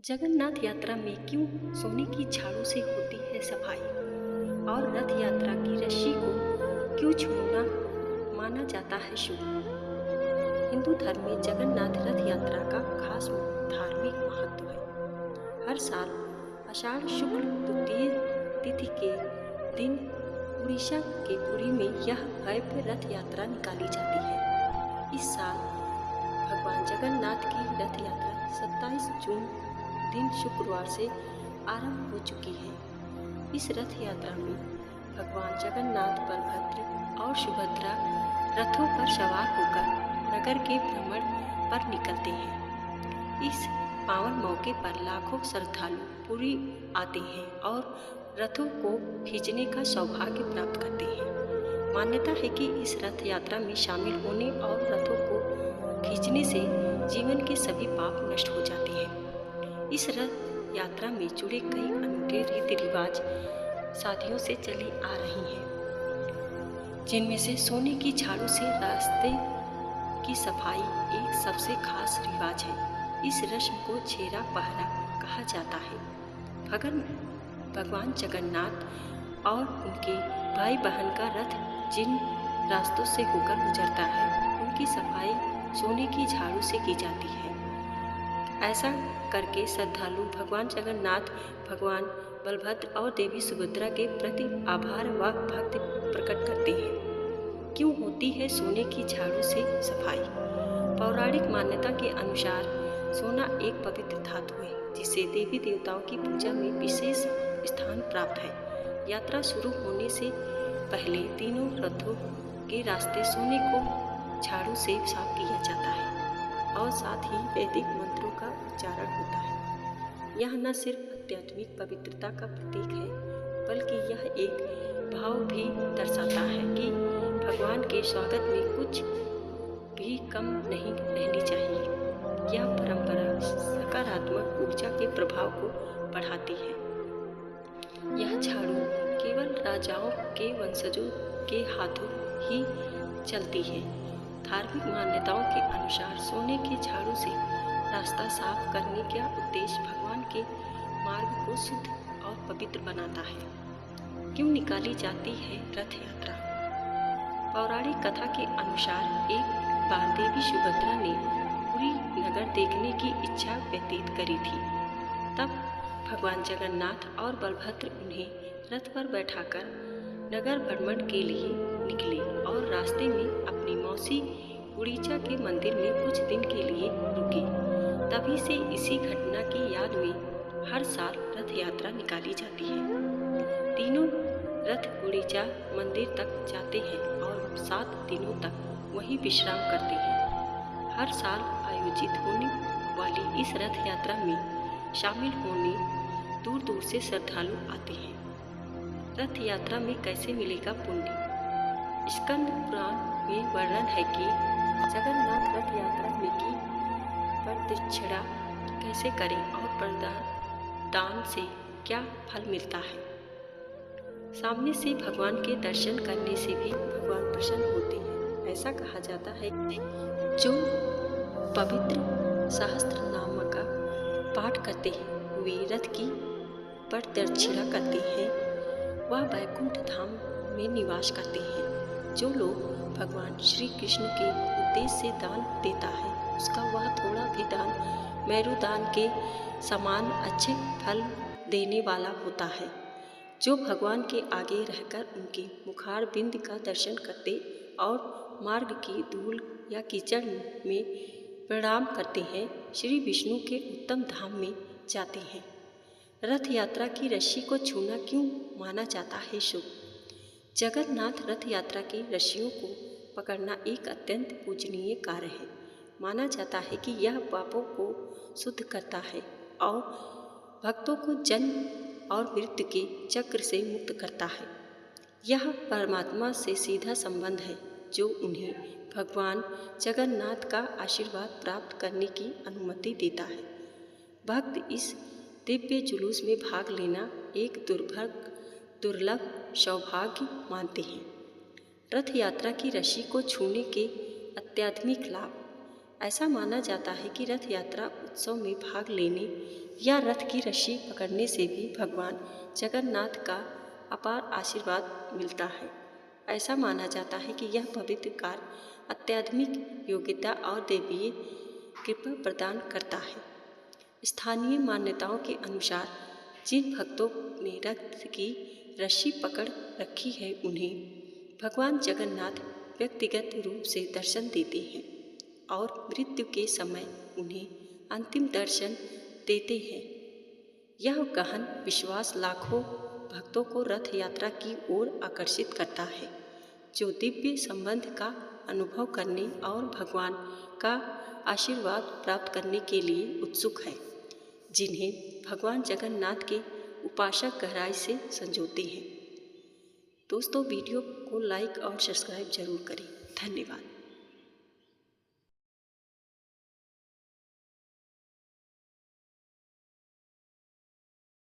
जगन्नाथ यात्रा में क्यों सोने की झाड़ू से होती है सफाई और रथ यात्रा की रस्सी को क्यों छूना माना जाता है शुभ। हिंदू धर्म में जगन्नाथ रथ यात्रा का खास धार्मिक महत्व है। हर साल आषाढ़ शुक्ल द्वितीय तिथि के दिन उड़ीसा के पुरी में यह भव्य रथ यात्रा निकाली जाती है। इस साल भगवान जगन्नाथ की रथ यात्रा 27 जून दिन शुक्रवार से आरंभ हो चुकी है। इस रथ यात्रा में भगवान जगन्नाथ, बलभद्र और सुभद्रा रथों पर सवार होकर नगर के भ्रमण पर निकलते हैं। इस पावन मौके पर लाखों श्रद्धालु पुरी आते हैं और रथों को खींचने का सौभाग्य प्राप्त करते हैं। मान्यता है कि इस रथ यात्रा में शामिल होने और रथों को खींचने से जीवन के सभी पाप नष्ट हो जाते हैं। इस रथ यात्रा में जुड़े कई अनूठे रीति रिवाज सदियों से चली आ रही हैं, जिनमें से सोने की झाड़ू से रास्ते की सफाई एक सबसे खास रिवाज है। इस रस्म को छेरा पहरा कहा जाता है। भगवान जगन्नाथ और उनके भाई बहन का रथ जिन रास्तों से होकर गुजरता है, उनकी सफाई सोने की झाड़ू से की जाती है। ऐसा करके श्रद्धालु भगवान जगन्नाथ, भगवान बलभद्र और देवी सुभद्रा के प्रति आभार व भक्ति प्रकट करते हैं। क्यों होती है सोने की झाड़ू से सफाई? पौराणिक मान्यता के अनुसार सोना एक पवित्र धातु है, जिसे देवी देवताओं की पूजा में विशेष स्थान प्राप्त है। यात्रा शुरू होने से पहले तीनों रथों के रास्ते सोने को झाड़ू से साफ किया जाता है और साथ ही वैदिक मंत्रों का उच्चारण होता है। यह न सिर्फ आध्यात्मिक पवित्रता का प्रतीक है, बल्कि यह एक भाव भी दर्शाता है कि भगवान के स्वागत में कुछ भी कम नहीं रहनी चाहिए। यह परंपरा सकारात्मक ऊर्जा के प्रभाव को बढ़ाती है। यह झाड़ू केवल राजाओं के वंशजों के हाथों ही चलती है। धार्मिक मान्यताओं के अनुसार सोने के झाड़ू से रास्ता साफ करने का उद्देश्य भगवान के मार्ग को शुद्ध और पवित्र बनाता है। क्यों निकाली जाती है रथ यात्रा? पौराणिक कथा के अनुसार एक बार देवी सुभद्रा ने पुरी नगर देखने की इच्छा व्यतीत करी थी। तब भगवान जगन्नाथ और बलभद्र उन्हें रथ पर बैठाकर नगर भ्रमण के लिए निकले और रास्ते में अपनी मौसी उड़ीसा के मंदिर में कुछ दिन के लिए रुके। तभी से इसी घटना की याद में हर साल रथ यात्रा निकाली जाती है। तीनों रथ उड़ीसा मंदिर तक जाते हैं और 7 दिनों तक वहीं विश्राम करते हैं। हर साल आयोजित होने वाली इस रथ यात्रा में शामिल होने दूर दूर से श्रद्धालु आते हैं। रथ यात्रा में कैसे मिलेगा पुण्य? स्कंद पुराण में वर्णन है कि जगन्नाथ रथ यात्रा में की प्रदक्षिणा कैसे करें और दान से क्या फल मिलता है। सामने से भगवान के दर्शन करने से भी भगवान प्रसन्न होते हैं। ऐसा कहा जाता है कि जो पवित्र सहस्त्र नाम का पाठ करते हैं, वे रथ की प्रदक्षिणा करते हैं, वह वैकुंठ धाम में निवास करते हैं। जो लोग भगवान श्री कृष्ण के उद्देश्य से दान देता है, उसका वह थोड़ा भी दान मेरुदान के समान अच्छे फल देने वाला होता है। जो भगवान के आगे रहकर उनके मुखार बिंद का दर्शन करते और मार्ग की धूल या कीचड़ में प्रणाम करते हैं, श्री विष्णु के उत्तम धाम में जाते हैं। रथ यात्रा की रस्सी को छूना क्यों माना जाता है शुभ? जगन्नाथ रथ यात्रा की रस्सियों को पकड़ना एक अत्यंत पूजनीय कार्य है। माना जाता है कि यह पापों को शुद्ध करता है और भक्तों को जन्म और मृत्यु के चक्र से मुक्त करता है। यह परमात्मा से सीधा संबंध है, जो उन्हें भगवान जगन्नाथ का आशीर्वाद प्राप्त करने की अनुमति देता है। भक्त इस दिव्य जुलूस में भाग लेना एक दुर्लभ सौभाग्य मानते हैं। रथ यात्रा की रस्सी को छूने के आध्यात्मिक लाभ। ऐसा माना जाता है कि रथ यात्रा उत्सव में भाग लेने या रथ की रस्सी पकड़ने से भी भगवान जगन्नाथ का अपार आशीर्वाद मिलता है। ऐसा माना जाता है कि यह पवित्र कार्य आध्यात्मिक योग्यता और दैवीय कृपा प्रदान करता है। स्थानीय मान्यताओं के अनुसार जिन भक्तों ने रथ की रस्सी पकड़ रखी है उन्हें भगवान जगन्नाथ व्यक्तिगत रूप से दर्शन देते हैं और मृत्यु के समय उन्हें अंतिम दर्शन देते हैं। यह गहन विश्वास लाखों भक्तों को रथ यात्रा की ओर आकर्षित करता है, जो दिव्य संबंध का अनुभव करने और भगवान का आशीर्वाद प्राप्त करने के लिए उत्सुक है, जिन्हें भगवान जगन्नाथ के उपासक गहराई से संजोते हैं। दोस्तों, वीडियो को लाइक और सब्सक्राइब जरूर करें। धन्यवाद।